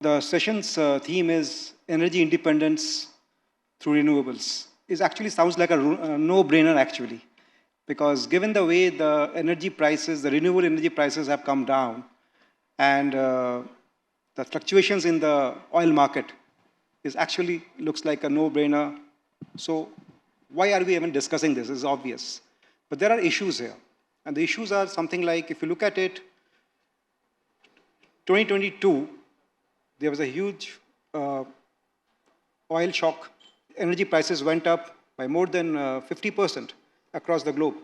The session's theme is energy independence through renewables. It actually sounds like a no-brainer actually, because given the way the energy prices, the renewable energy prices have come down, and the fluctuations in the oil market is actually looks like a no-brainer. So why are we even discussing this? It's obvious. But there are issues here. And the issues are something like, if you look at it, 2022, there was a huge oil shock. Energy prices went up by more than 50% across the globe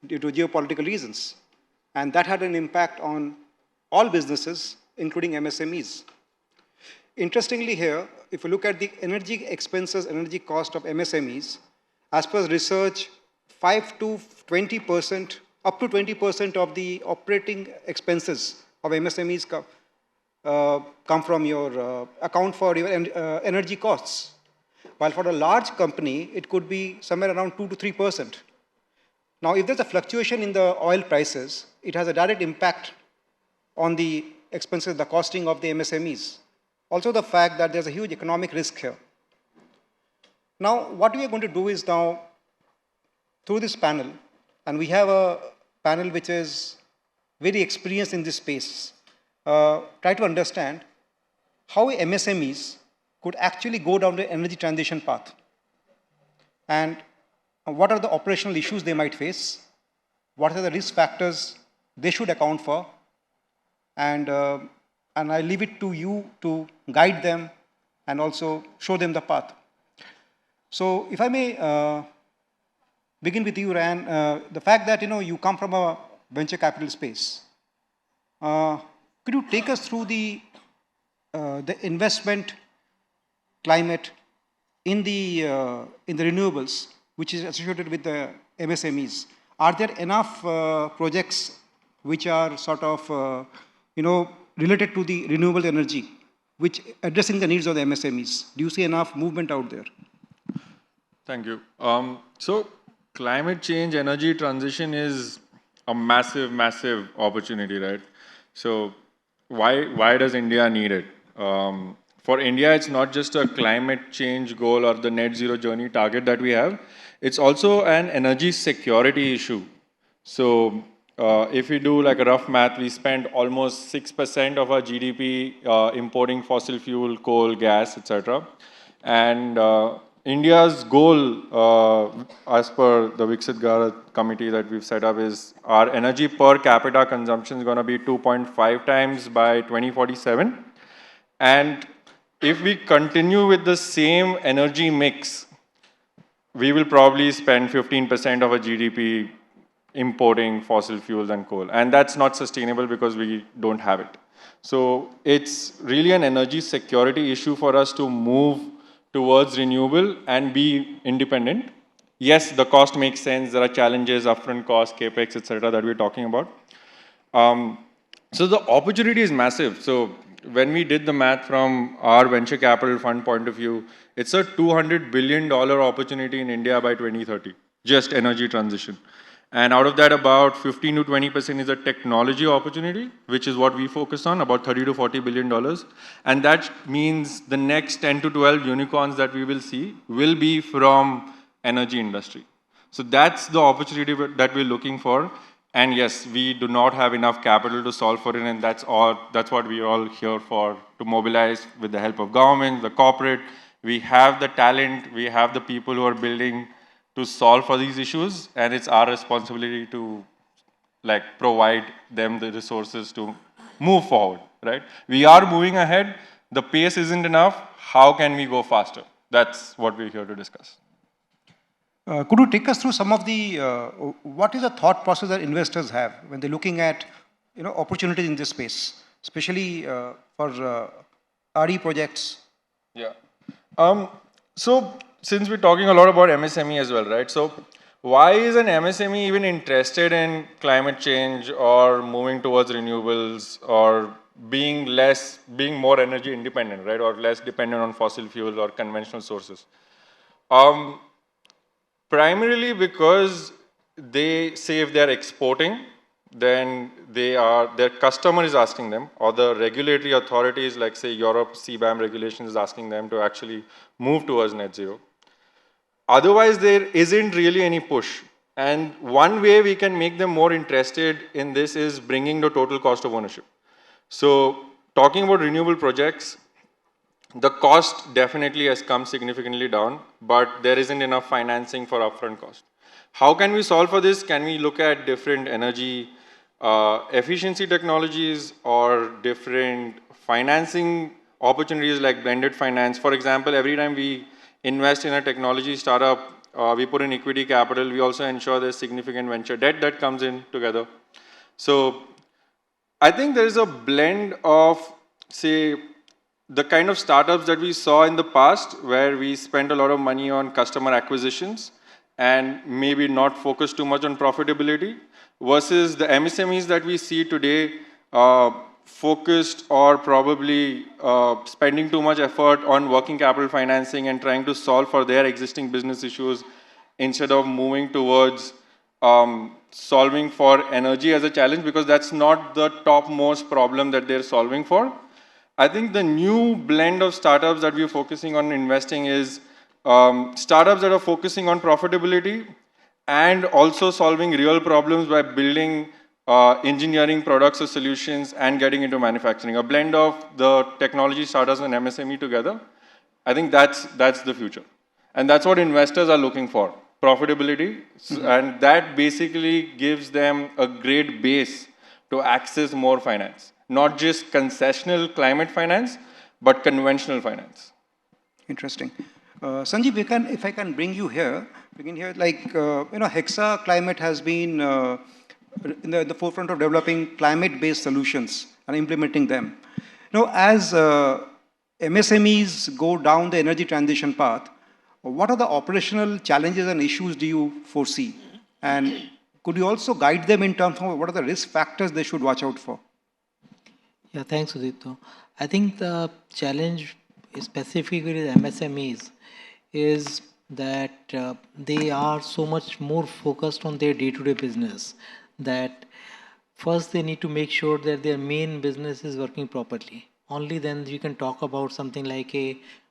due to geopolitical reasons. And that had an impact on all businesses, including MSMEs. Interestingly here, if you look at the energy expenses, energy cost of MSMEs, as per research, 5 to 20%, up to 20% of the operating expenses of MSMEs come from your account for your energy costs. While for a large company, it could be somewhere around 2 to 3%. Now, if there's a fluctuation in the oil prices, it has a direct impact on the expenses, the costing of the MSMEs. Also the fact that there's a huge economic risk here. Now, what we are going to do is now, through this panel, and we have a panel which is very experienced in this space, try to understand how MSMEs could actually go down the energy transition path, and what are the operational issues they might face, what are the risk factors they should account for, and I leave it to you to guide them and also show them the path. So if I may begin with you, Raiyaan, the fact that you come from a venture capital space, could you take us through the investment climate in the renewables, which is associated with the MSMEs? Are there enough projects which are sort of related to the renewable energy, which addressing the needs of the MSMEs? Do you see enough movement out there? Thank you. So climate change, energy transition is a massive, massive opportunity, right? So why does India need it? For India, it's not just a climate change goal or the net zero journey target that we have. It's also an energy security issue. So if we do like a rough math, we spend almost 6% of our GDP importing fossil fuel, coal, gas, etc. And India's goal, as per the Viksit Bharat committee that we've set up, is our energy per capita consumption is going to be 2.5 times by 2047. And if we continue with the same energy mix, we will probably spend 15% of our GDP importing fossil fuels and coal. And that's not sustainable because we don't have it. So it's really an energy security issue for us to move towards renewable and be independent. Yes, the cost makes sense. There are challenges, upfront costs, capex, etc., that we're talking about. So the opportunity is massive. So when we did the math from our venture capital fund point of view, it's a $200 billion opportunity in India by 2030, just energy transition. And out of that, about 15 to 20% is a technology opportunity, which is what we focus on, about $30 to $40 billion. And that means the next 10 to 12 unicorns that we will see will be from energy industry. So that's the opportunity that we're looking for. And yes, we do not have enough capital to solve for it, and that's what we're all here for, to mobilize with the help of government, the corporate. We have the talent, we have the people who are building to solve for these issues, and it's our responsibility to provide them the resources to move forward, right? We are moving ahead. The pace isn't enough. How can we go faster? That's what we're here to discuss. Could you take us through some of the, what is the thought process that investors have when they're looking at opportunities in this space, especially for RE projects? Yeah. So since we're talking a lot about MSME as well, right? So why is an MSME even interested in climate change or moving towards renewables or being more energy independent, right? Or less dependent on fossil fuels or conventional sources? Primarily because they say if they're exporting, then their customer is asking them, or the regulatory authorities like say Europe, CBAM regulation is asking them to actually move towards net zero. Otherwise, there isn't really any push. And one way we can make them more interested in this is bringing the total cost of ownership. So talking about renewable projects, the cost definitely has come significantly down, but there isn't enough financing for upfront cost. How can we solve for this? Can we look at different energy efficiency technologies or different financing opportunities like blended finance? For example, every time we invest in a technology startup, we put in equity capital, we also ensure there's significant venture debt that comes in together. So I think there is a blend of, say, the kind of startups that we saw in the past where we spent a lot of money on customer acquisitions and maybe not focus too much on profitability versus the MSMEs that we see today focused or probably spending too much effort on working capital financing and trying to solve for their existing business issues instead of moving towards solving for energy as a challenge, because that's not the topmost problem that they're solving for. I think the new blend of startups that we're focusing on investing is startups that are focusing on profitability and also solving real problems by building engineering products or solutions and getting into manufacturing. A blend of the technology startups and MSME together. I think that's the future. And that's what investors are looking for, profitability. And that basically gives them a great base to access more finance. Not just concessional climate finance, but conventional finance. Interesting. Sanjeev, if I can bring you here, begin here, like, Hexa Climate has been in the forefront of developing climate-based solutions and implementing them. As MSMEs go down the energy transition path, what are the operational challenges and issues do you foresee? And could you also guide them in terms of what are the risk factors they should watch out for? Yeah, thanks, Sudipto. I think the challenge specifically with MSMEs is that they are so much more focused on their day-to-day business that first they need to make sure that their main business is working properly. Only then you can talk about something like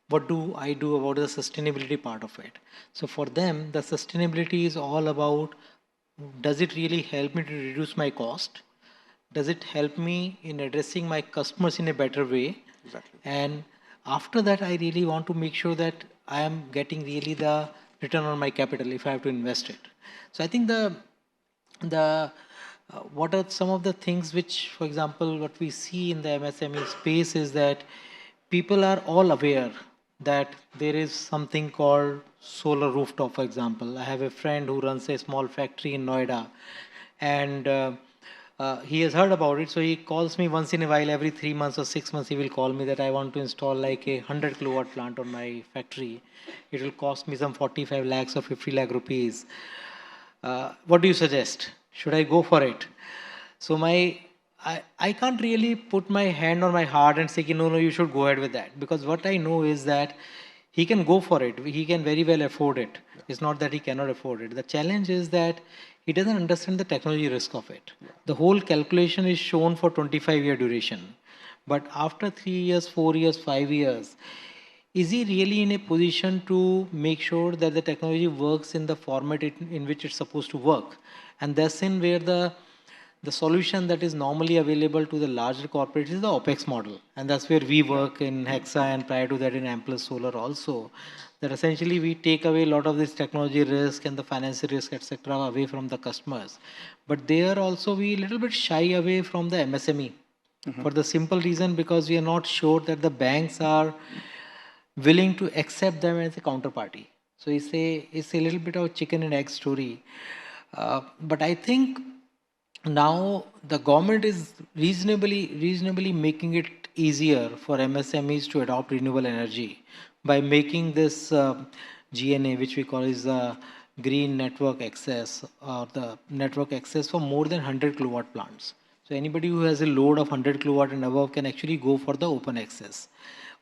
what do I do about the sustainability part of it. So for them, the sustainability is all about, does it really help me to reduce my cost? Does it help me in addressing my customers in a better way? Exactly. And after that, I really want to make sure that I am getting really the return on my capital if I have to invest it. So I think what are some of the things which, for example, what we see in the MSME space is that people are all aware that there is something called solar rooftop, for example. I have a friend who runs a small factory in Noida, and he has heard about it, so he calls me once in a while. Every 3 months or 6 months he will call me that I want to install like a 100 kilowatt plant on my factory. It will cost me some 45 lakhs or 50 lakh rupees. What do you suggest? Should I go for it? So I can't really put my hand on my heart and say, no, you should go ahead with that. Because what I know is that he can go for it. He can very well afford it. It's not that he cannot afford it. The challenge is that he doesn't understand the technology risk of it. The whole calculation is shown for 25-year duration. But after 3 years, 4 years, 5 years, is he really in a position to make sure that the technology works in the format in which it's supposed to work? And that's in where the solution that is normally available to the larger corporates is the OPEX model. And that's where we work in Hexa and prior to that in Amplus Solar also. That essentially we take away a lot of this technology risk and the financial risk, etc., away from the customers. But there also we a little bit shy away from the MSME for the simple reason because we are not sure that the banks are willing to accept them as a counterparty. So it's a little bit of chicken and egg story. But I think now the government is reasonably making it easier for MSMEs to adopt renewable energy by making this GNA, which we call is the Green Network Access, or the network access for more than 100 kilowatt plants. So So anybody who has a load of 100 kilowatt and above can actually go for the open access.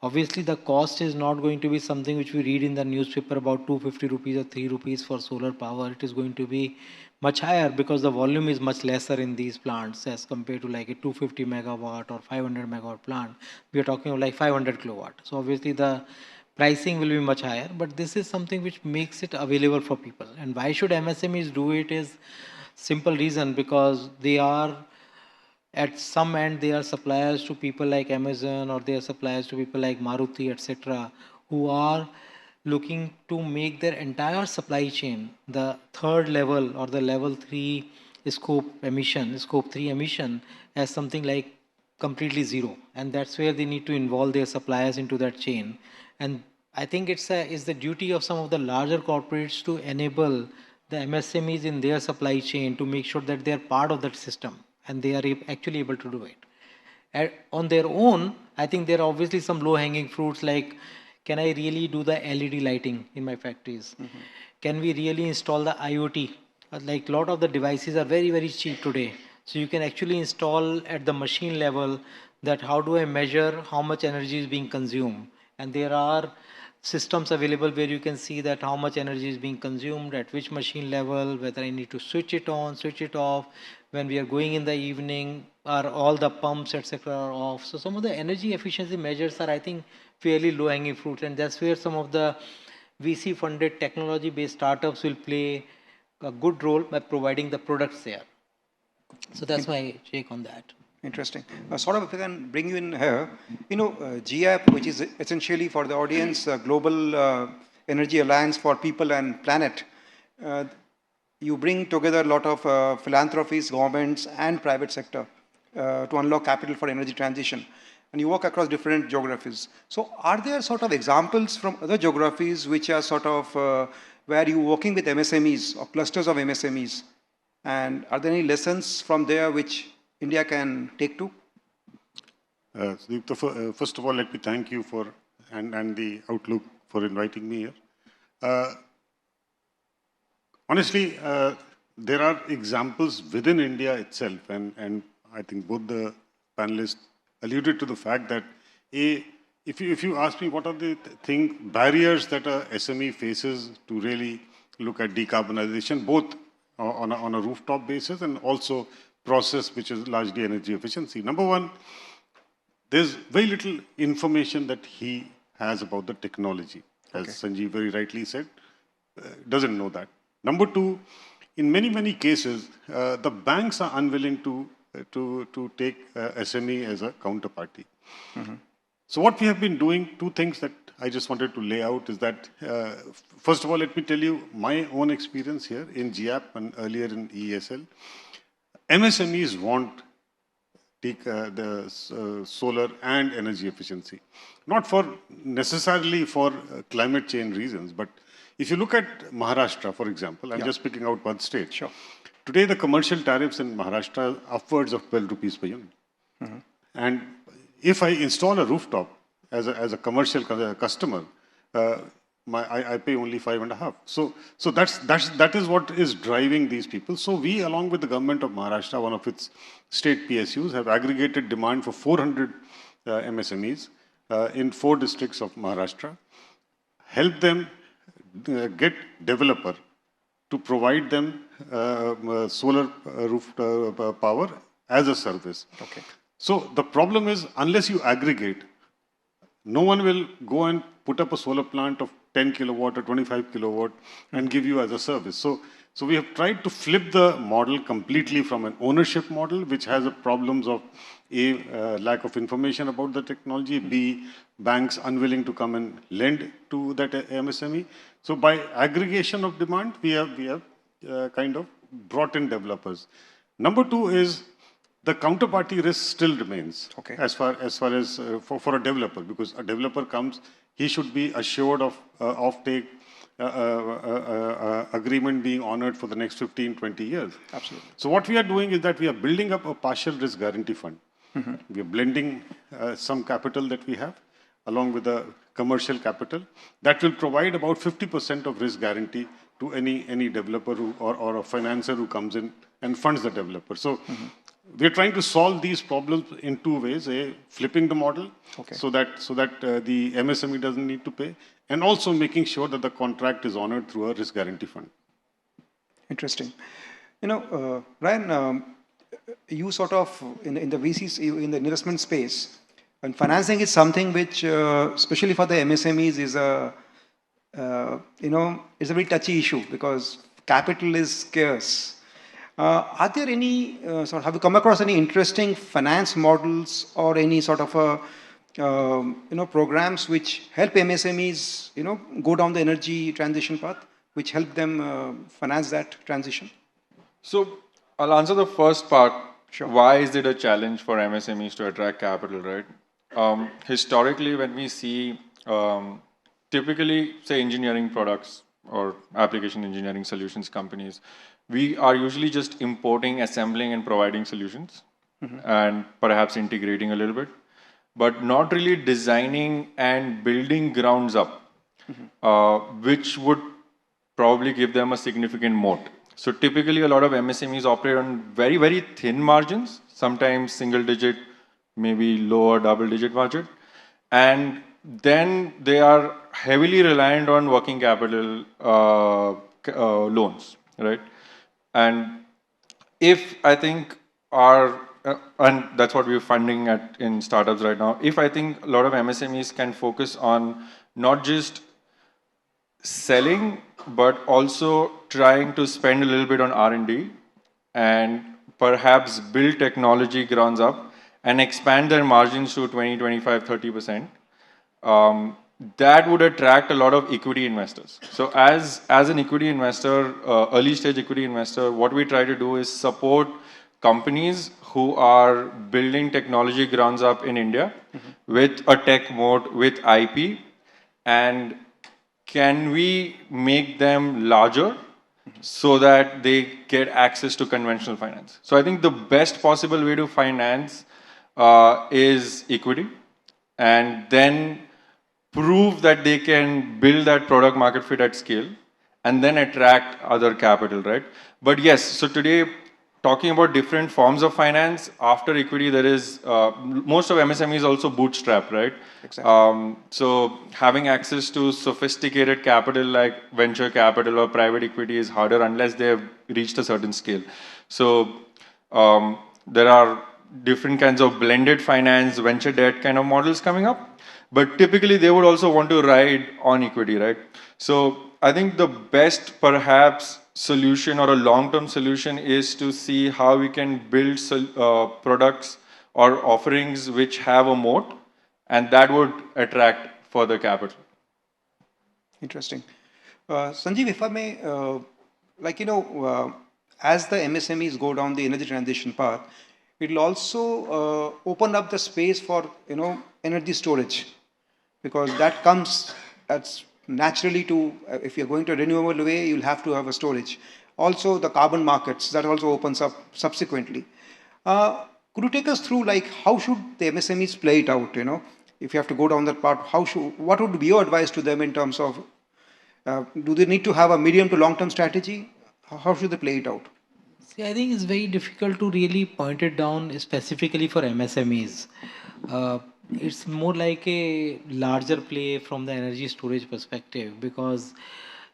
Obviously, the cost is not going to be something which we read in the newspaper about 250 rupees or 3 rupees for solar power. It is going to be much higher because the volume is much lesser in these plants as compared to like a 250 megawatt or 500 megawatt plant. We are talking of like 500 kilowatt. So obviously the pricing will be much higher, but this is something which makes it available for people. And why should MSMEs do it is simple reason, because they are at some end they are suppliers to people like Amazon, or they are suppliers to people like Maruti, etc., who are looking to make their entire supply chain the third level or the level 3 scope 3 emission as something like completely zero, and that's where they need to involve their suppliers into that chain. And I think it's the duty of some of the larger corporates to enable the MSMEs in their supply chain to make sure that they are part of that system and they are actually able to do it. On their own, I think there are obviously some low-hanging fruits like, can I really do the LED lighting in my factories? Can we really install the IoT? Like a lot of the devices are very, very cheap today. So you can actually install at the machine level that how do I measure how much energy is being consumed? And there are systems available where you can see that how much energy is being consumed at which machine level, whether I need to switch it on, switch it off, when we are going in the evening, are all the pumps, etc., are off. So some of the energy efficiency measures are, I think, fairly low hanging fruit, and that's where some of the VC funded technology based startups will play a good role by providing the products there. So that's my take on that. Interesting. Saurabh, if I can bring you in here, GEAPP, which is essentially for the audience, Global Energy Alliance for People and Planet, you bring together a lot of philanthropies, governments, and private sector to unlock capital for energy transition. And you work across different geographies. So are there sort of examples from other geographies which are sort of where you're working with MSMEs or clusters of MSMEs? And are there any lessons from there which India can take to? Sudipto, first of all, let me thank you for and the Outlook for inviting me here. Honestly, there are examples within India itself, and I think both the panelists alluded to the fact that if you ask me what are the barriers that a SME faces to really look at decarbonization, both on a rooftop basis and also process which is largely energy efficiency. Number one, there's very little information that he has about the technology. As Sanjeev very rightly said, doesn't know that. Number two, in many cases, the banks are unwilling to take SME as a counterparty. So what we have been doing, two things that I just wanted to lay out is that, first of all, let me tell you my own experience here in GEAPP and earlier in ESL. MSMEs want the solar and energy efficiency, not for necessarily for climate change reasons, but if you look at Maharashtra, for example, I'm just picking out one state. Sure. Today, the commercial tariffs in Maharashtra are upwards of 12 rupees per unit. And if I install a rooftop as a commercial customer, I pay only 5.5. So that is what is driving these people. So we, along with the government of Maharashtra, one of its state PSUs, have aggregated demand for 400 MSMEs in 4 districts of Maharashtra, help them get developer to provide them solar roof power as a service. Okay. So the problem is, unless you aggregate, no one will go and put up a solar plant of 10 kilowatt or 25 kilowatt and give you as a service. So we have tried to flip the model completely from an ownership model, which has the problems of A, lack of information about the technology, B, banks unwilling to come and lend to that MSME. So by aggregation of demand, we have kind of brought in developers. Number two is the counterparty risk still remains as far as for a developer, because a developer comes, he should be assured of offtake agreement being honored for the next 15, 20 years. Absolutely. So what we are doing is that we are building up a partial risk guarantee fund. We are blending some capital that we have along with the commercial capital that will provide about 50% of risk guarantee to any developer or a financer who comes in and funds the developer. So we're trying to solve these problems in two ways: flipping the model, Okay. so that the MSME doesn't need to pay, and also making sure that the contract is honored through a risk guarantee fund. Interesting. Raiyaan, you sort of, in the VCs, in the investment space, and financing is something which, especially for the MSMEs, is it's a very touchy issue because capital is scarce. Are there any, have you come across any interesting finance models or any sort of programs which help MSMEs, go down the energy transition path, which help them finance that transition? So I'll answer the first part. Sure. Why is it a challenge for MSMEs to attract capital, right? Historically, when we see typically, say, engineering products or application engineering solutions companies, we are usually just importing, assembling, and providing solutions, and perhaps integrating a little bit, but not really designing and building grounds up, which would probably give them a significant moat. So typically, a lot of MSMEs operate on very, very thin margins, sometimes single digit, maybe lower double digit margin. And then they are heavily reliant on working capital loans, right? And if I think and that's what we're funding in startups right now, if I think a lot of MSMEs can focus on not just selling, but also trying to spend a little bit on R&D and perhaps build technology grounds up and expand their margins to 20, 25, 30%, that would attract a lot of equity investors. So as an equity investor, early stage equity investor, what we try to do is support companies who are building technology grounds up in India with a tech moat, with IP, and can we make them larger so that they get access to conventional finance? So I think the best possible way to finance is equity, and then prove that they can build that product market fit at scale, and then attract other capital, right? But yes, so today, talking about different forms of finance, after equity, there is, most of MSMEs also bootstrap, right? Exactly. So having access to sophisticated capital like venture capital or private equity is harder unless they have reached a certain scale. So there are different kinds of blended finance, venture debt kind of models coming up. But typically, they would also want to ride on equity, right? So I think the best, perhaps, solution or a long-term solution is to see how we can build products or offerings which have a moat, and that would attract further capital. Interesting. Sanjeev, if I may, as the MSMEs go down the energy transition path, it will also open up the space for, energy storage, because that's naturally to, if you're going to a renewable way, you'll have to have a storage. Also, the carbon markets, that also opens up subsequently. Could you take us through, how should the MSMEs play it out, if you have to go down that path, what would be your advice to them in terms of, do they need to have a medium to long-term strategy? How should they play it out? See, I think it's very difficult to really point it down specifically for MSMEs. It's more like a larger play from the energy storage perspective, because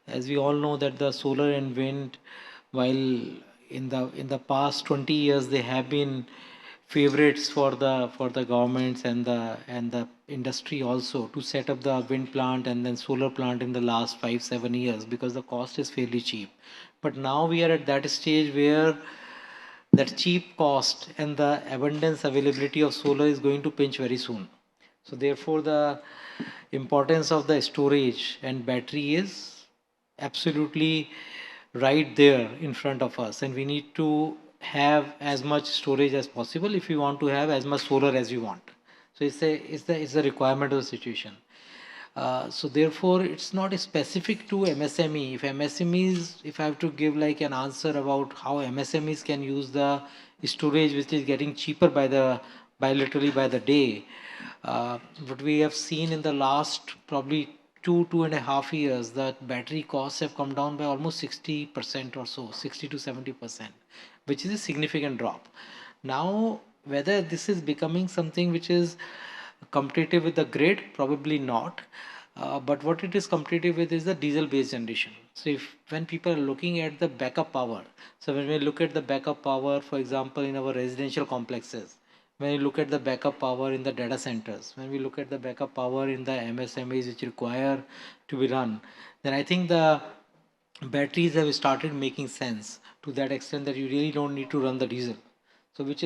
as we all know that the solar and wind, while in the past 20 years they have been favorites for the governments and the industry also to set up the wind plant and then solar plant in the last 5-7 years, because the cost is fairly cheap. But now we are at that stage where that cheap cost and the abundance availability of solar is going to pinch very soon. So therefore the importance of the storage and battery is absolutely right there in front of us, and we need to have as much storage as possible if we want to have as much solar as we want. So it's a requirement of the situation. So therefore, it's not specific to MSME. If MSMEs, if I have to give like an answer about how MSMEs can use the storage, which is getting cheaper literally by the day, what we have seen in the last probably 2.5 years, that battery costs have come down by almost 60% or so, 60 to 70%, which is a significant drop. Now, whether this is becoming something which is competitive with the grid, probably not. But what it is competitive with is the diesel-based generation. So if when people are looking at the backup power, so when we look at the backup power, for example, in our residential complexes, when we look at the backup power in the data centers, when we look at the backup power in the MSMEs which require to be run, then I think the batteries have started making sense to that extent that you really don't need to run the diesel. So which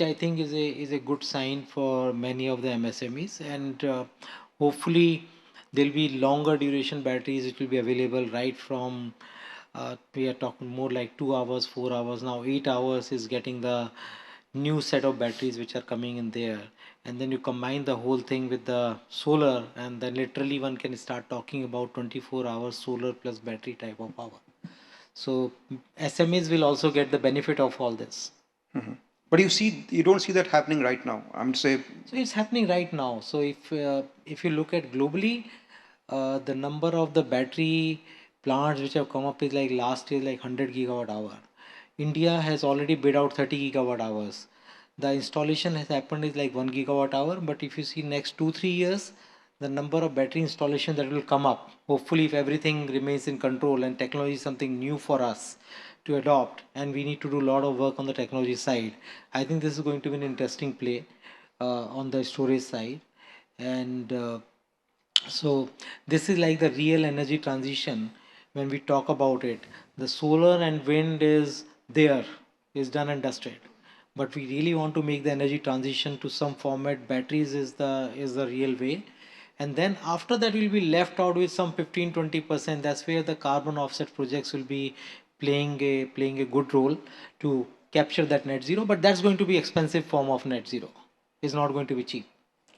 I think is a good sign for many of the MSMEs, and hopefully there'll be longer duration batteries which will be available right from we are talking more like 2 hours, 4 hours now. 8 hours is getting the new set of batteries which are coming in there, and then you combine the whole thing with the solar, and then literally one can start talking about 24 hours solar plus battery type of power. So SMEs will also get the benefit of all this. But you don't see that happening right now. I'm saying. So it's happening right now. So if you look at globally, the number of the battery plants which have come up is like last year like 100 gigawatt hour. India has already bid out 30 gigawatt hours. The installation has happened is like 1 gigawatt hour. But if you see next 2-3 years, the number of battery installation that will come up, hopefully if everything remains in control and technology is something new for us to adopt, and we need to do a lot of work on the technology side, I think this is going to be an interesting play on the storage side. And so this is like the real energy transition. When we talk about it, the solar and wind is done and dusted, but we really want to make the energy transition to some format. Batteries is the real way, and then after that we'll be left out with some 15-20%. That's where the carbon offset projects will be playing a good role to capture that net zero, but that's going to be expensive form of net zero. It's not going to be cheap.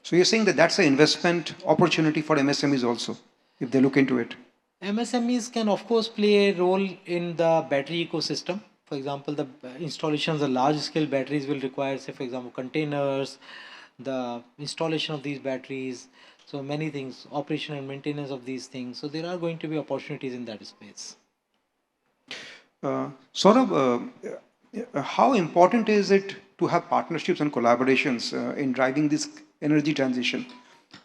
So you're saying that that's an investment opportunity for MSMEs also, if they look into it. MSMEs can of course play a role in the battery ecosystem. For example, the installations of large scale batteries will require, say for example, containers, the installation of these batteries, so many things, operation and maintenance of these things. So there are going to be opportunities in that space. Saurabh, how important is it to have partnerships and collaborations in driving this energy transition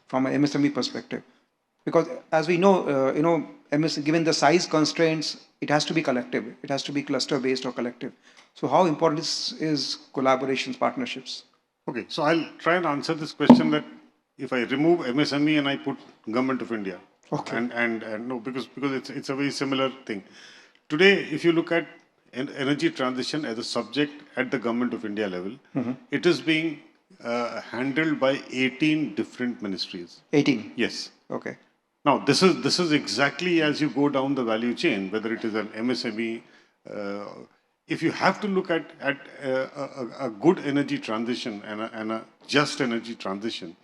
from an MSME perspective? Because as we know, given the size constraints, it has to be collective. It has to be cluster-based or collective. So how important is collaborations, partnerships? Okay, so I'll try and answer this question that if I remove MSME and I put Government of India, Okay. and no, because it's a very similar thing. Today, if you look at energy transition as a subject at the Government of India level, it is being handled by 18 different ministries. 18? Yes. Okay. Now, this is exactly as you go down the value chain, whether it is an MSME, if you have to look at a good energy transition and a just energy transition,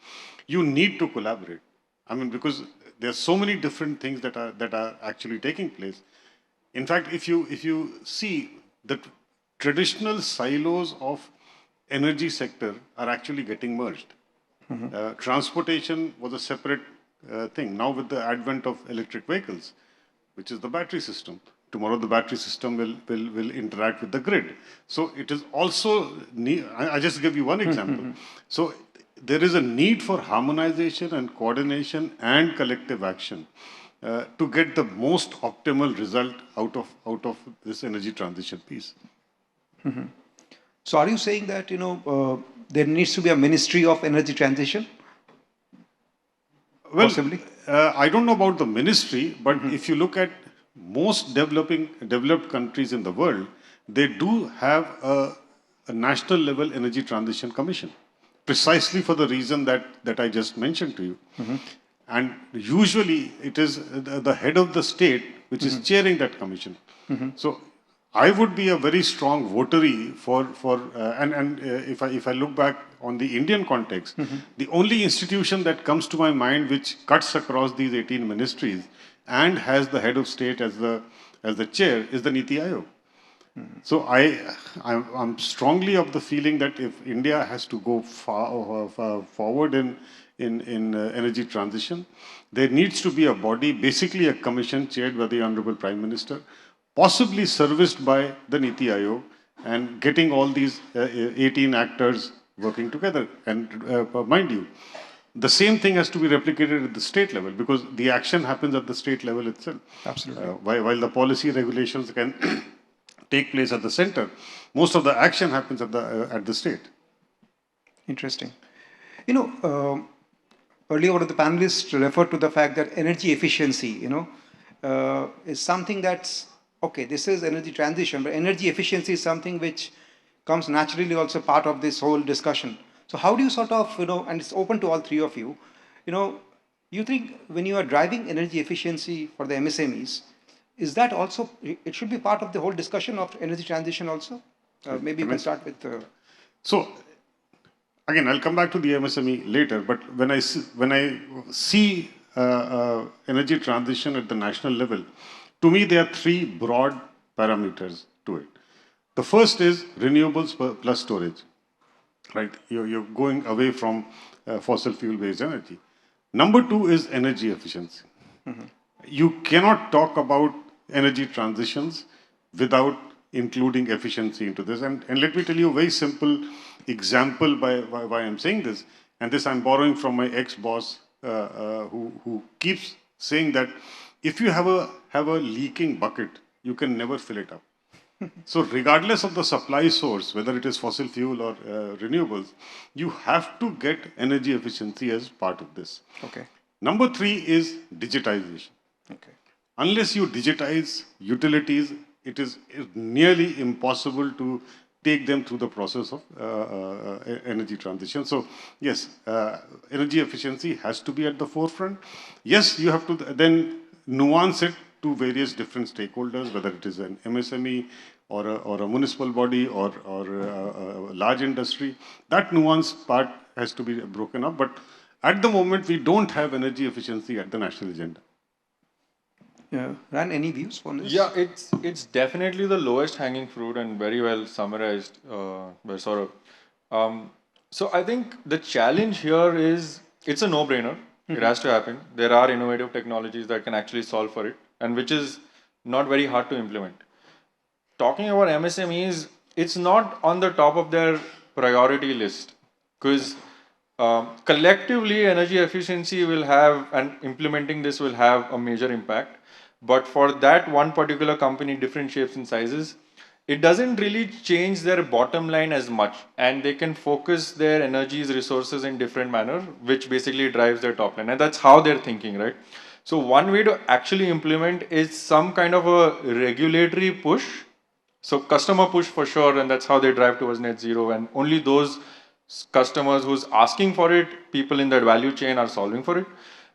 you need to collaborate. I mean, because there are so many different things that are actually taking place. In fact, if you see that traditional silos of energy sector are actually getting merged. Transportation was a separate thing. Now with the advent of electric vehicles, which is the battery system, tomorrow the battery system will interact with the grid. So it is also, I just give you one example. So there is a need for harmonization and coordination and collective action to get the most optimal result out of this energy transition piece. So are you saying that, there needs to be a Ministry of Energy Transition? Well, possibly? I don't know about the ministry, but if you look at most developed countries in the world, they do have a national level energy transition commission, precisely for the reason that I just mentioned to you. And usually it is the head of the state which is chairing that commission. So I would be a very strong votary for if I look back on the Indian context, the only institution that comes to my mind which cuts across these 18 ministries and has the head of state as the chair is the Niti Aayog. So I'm strongly of the feeling that if India has to go forward in energy transition, there needs to be a body, basically a commission chaired by the Honorable Prime Minister, possibly serviced by the Niti Aayog, and getting all these 18 actors working together. And mind you, the same thing has to be replicated at the state level because the action happens at the state level itself. Absolutely. While the policy regulations can take place at the center, most of the action happens at the state. Interesting. You know, earlier one of the panelists referred to the fact that energy efficiency, is something that's, okay, this is energy transition, but energy efficiency is something which comes naturally also part of this whole discussion. So how do you sort of, and it's open to all three of you, you think when you are driving energy efficiency for the MSMEs, is that also, it should be part of the whole discussion of energy transition also? Maybe you can start with... So, again, I'll come back to the MSME later, but when I see energy transition at the national level, to me there are three broad parameters to it. The first is renewables plus storage, right? You're going away from fossil fuel-based energy. Number two is energy efficiency. Mm-hmm. You cannot talk about energy transitions without including efficiency into this. And let me tell you a very simple example why I'm saying this. And this I'm borrowing from my ex-boss who keeps saying that if you have a leaking bucket, you can never fill it up. So regardless of the supply source, whether it is fossil fuel or renewables, you have to get energy efficiency as part of this. Okay. Number three is digitization. Okay. Unless you digitize utilities, it is nearly impossible to take them through the process of energy transition. So yes, energy efficiency has to be at the forefront. Yes, you have to then nuance it to various different stakeholders, whether it is an MSME or a municipal body or a large industry. That nuance part has to be broken up. But at the moment, we don't have energy efficiency at the national agenda. Yeah. Ran, any views on this? Yeah, it's definitely the lowest hanging fruit and very well summarized by Saurabh. So I think the challenge here is it's a no-brainer. Mm-hmm. It has to happen. There are innovative technologies that can actually solve for it, and which is not very hard to implement. Talking about MSMEs, it's not on the top of their priority list because collectively energy efficiency will have, and implementing this will have a major impact. But for that one particular company, different shapes and sizes, it doesn't really change their bottom line as much, and they can focus their energies, resources in different manner, which basically drives their top line. And that's how they're thinking, right? So one way to actually implement is some kind of a regulatory push. So customer push for sure, and that's how they drive towards net zero. And only those customers who's asking for it, people in that value chain are solving for it.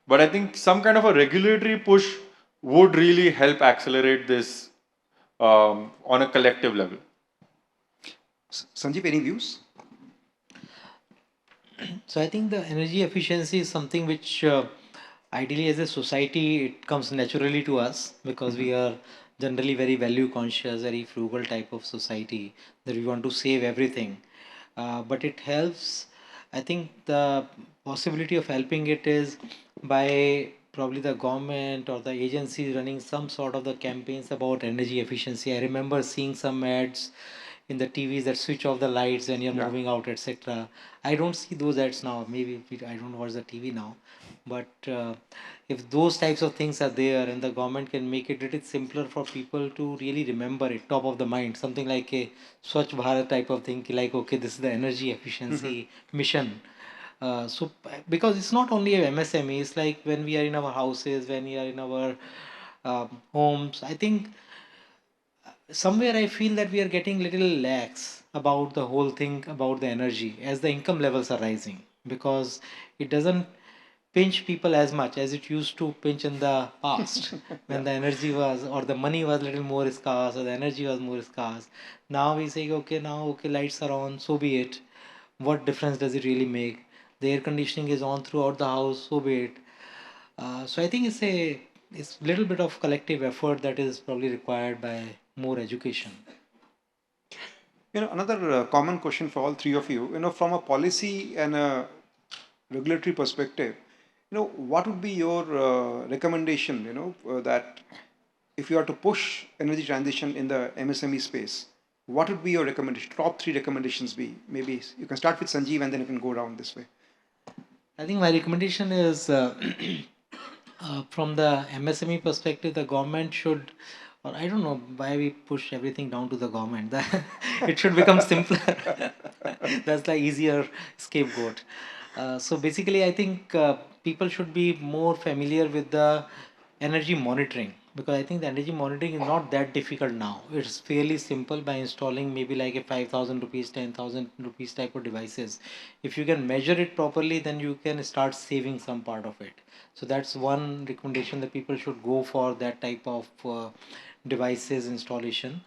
But I think some kind of a regulatory push would really help accelerate this on a collective level. Sanjeev, any views? So I think the energy efficiency is something which ideally as a society it comes naturally to us because we are generally very value conscious, very frugal type of society that we want to save everything. But it helps, I think the possibility of helping it is by probably the government or the agencies running some sort of the campaigns about energy efficiency. I remember seeing some ads in the TVs that switch off the lights when you're moving out, etc. I don't see those ads now. Maybe I don't watch the TV now. But if those types of things are there and the government can make it little simpler for people to really remember it, top of the mind, something like a Swachh Bharat type of thing, like, okay, this is the energy efficiency mission. So because it's not only a MSME, it's like when we are in our houses, when we are in our homes, I think somewhere I feel that we are getting little lax about the whole thing about the energy as the income levels are rising because it doesn't pinch people as much as it used to pinch in the past when the energy was or the money was a little more scarce or the energy was more scarce. Now we say okay, lights are on, so be it. What difference does it really make? The air conditioning is on throughout the house, so be it. So I think it's a little bit of collective effort that is probably required by more education. Another common question for all three of you, from a policy and a regulatory perspective, what would be your recommendation, that if you are to push energy transition in the MSME space, what would be your recommendation? Top 3 recommendations be? Maybe you can start with Sanjeev and then you can go down this way. I think my recommendation is from the MSME perspective, the government should, or I don't know why we push everything down to the government. It should become simpler. That's the easier scapegoat. So basically, I think people should be more familiar with the energy monitoring, because I think the energy monitoring is not that difficult now. It's fairly simple by installing maybe like a 5,000 rupees, 10,000 rupees type of devices. If you can measure it properly, then you can start saving some part of it. So that's one recommendation, that people should go for that type of devices installation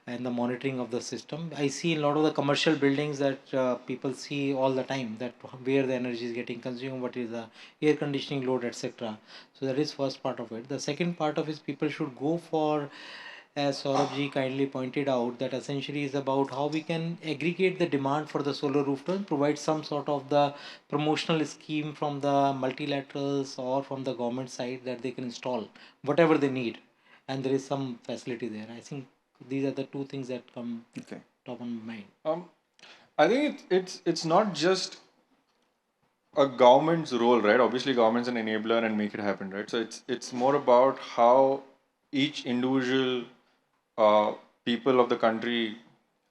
and the monitoring of the system. I see in a lot of the commercial buildings that people see all the time, that where the energy is getting consumed, what is the air conditioning load, etc. So that is first part of it. The second part of it is people should go for, as Saurabh ji kindly pointed out, that essentially is about how we can aggregate the demand for the solar rooftop and provide some sort of the promotional scheme from the multilaterals or from the government side, that they can install whatever they need, and there is some facility there. I think these are the two things that come top of my mind. I think it's not just a government's role, right? Obviously, government's an enabler and make it happen, right? So it's more about how each individual people of the country,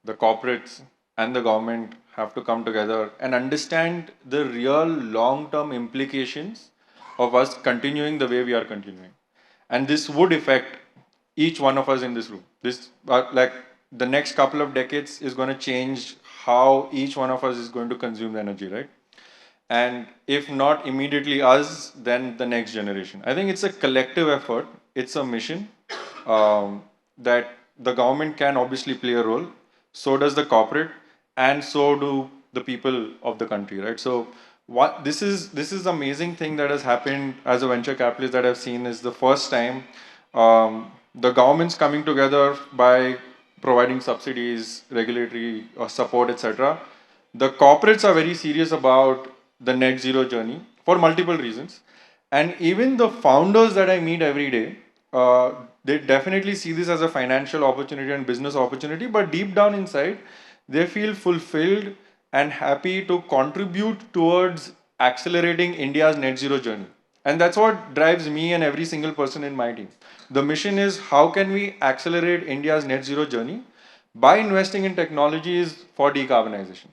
the corporates, and the government have to come together and understand the real long-term implications of us continuing the way we are continuing. And this would affect each one of us in this room. This, like, the next couple of decades is going to change how each one of us is going to consume the energy, right? And if not immediately us, then the next generation. I think it's a collective effort. It's a mission that the government can obviously play a role. So does the corporate, and so do the people of the country, right? So what this is amazing thing that has happened as a venture capitalist that I've seen is the first time the government's coming together by providing subsidies, regulatory support, etc. The corporates are very serious about the net zero journey for multiple reasons. And even the founders that I meet every day, they definitely see this as a financial opportunity and business opportunity, but deep down inside, they feel fulfilled and happy to contribute towards accelerating India's net zero journey. And that's what drives me and every single person in my team. The mission is, how can we accelerate India's net zero journey by investing in technologies for decarbonization.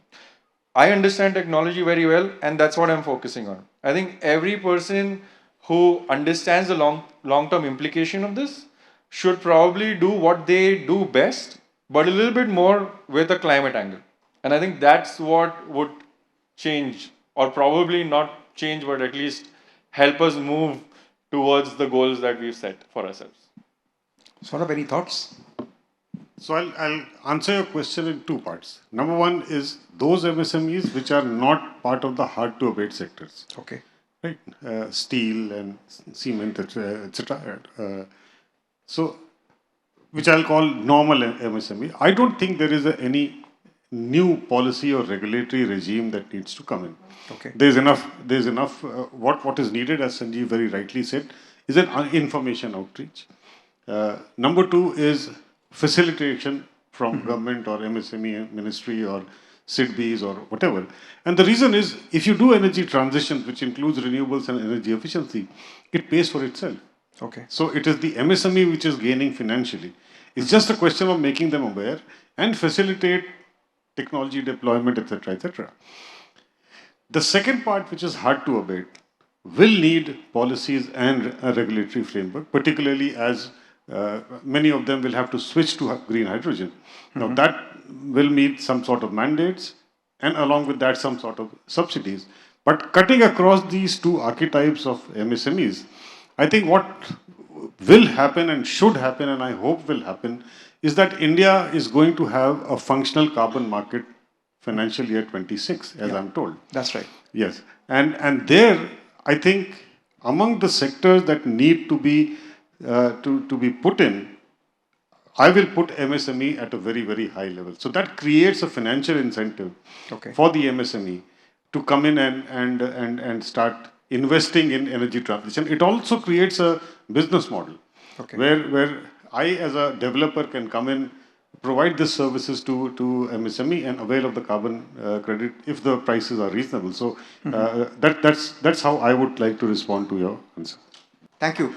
I understand technology very well, and that's what I'm focusing on. I think every person who understands the long-term implication of this should probably do what they do best, but a little bit more with a climate angle. And I think that's what would change, or probably not change, but at least help us move towards the goals that we've set for ourselves. Saurabh, any thoughts? So I'll answer your question in two parts. Number one is those MSMEs which are not part of the hard-to-abate sectors. Okay. Right? Steel and cement, etc. So, which I'll call normal MSME. I don't think there is any new policy or regulatory regime that needs to come in. Okay. There's enough. What is needed, as Sanjeev very rightly said, is an information outreach. Number two is facilitation from government or MSME ministry or SIDBs or whatever. And the reason is, if you do energy transition, which includes renewables and energy efficiency, it pays for itself. Okay. So it is the MSME which is gaining financially. It's just a question of making them aware and facilitate technology deployment, etc., etc. The second part, which is hard to abate, will need policies and a regulatory framework, particularly as many of them will have to switch to green hydrogen. Now that will need some sort of mandates, and along with that some sort of subsidies. But cutting across these two archetypes of MSMEs, I think what will happen and should happen, and I hope will happen, is that India is going to have a functional carbon market financial year 26, as I'm told. That's right. Yes. And there, I think, among the sectors that need to be put in, I will put MSME at a very, very high level. So that creates a financial incentive for the MSME to come in and start investing in energy transition. It also creates a business model where I, as a developer, can come in, provide these services to MSME and avail of the carbon credit if the prices are reasonable. So that's how I would like to respond to your answer. Thank you.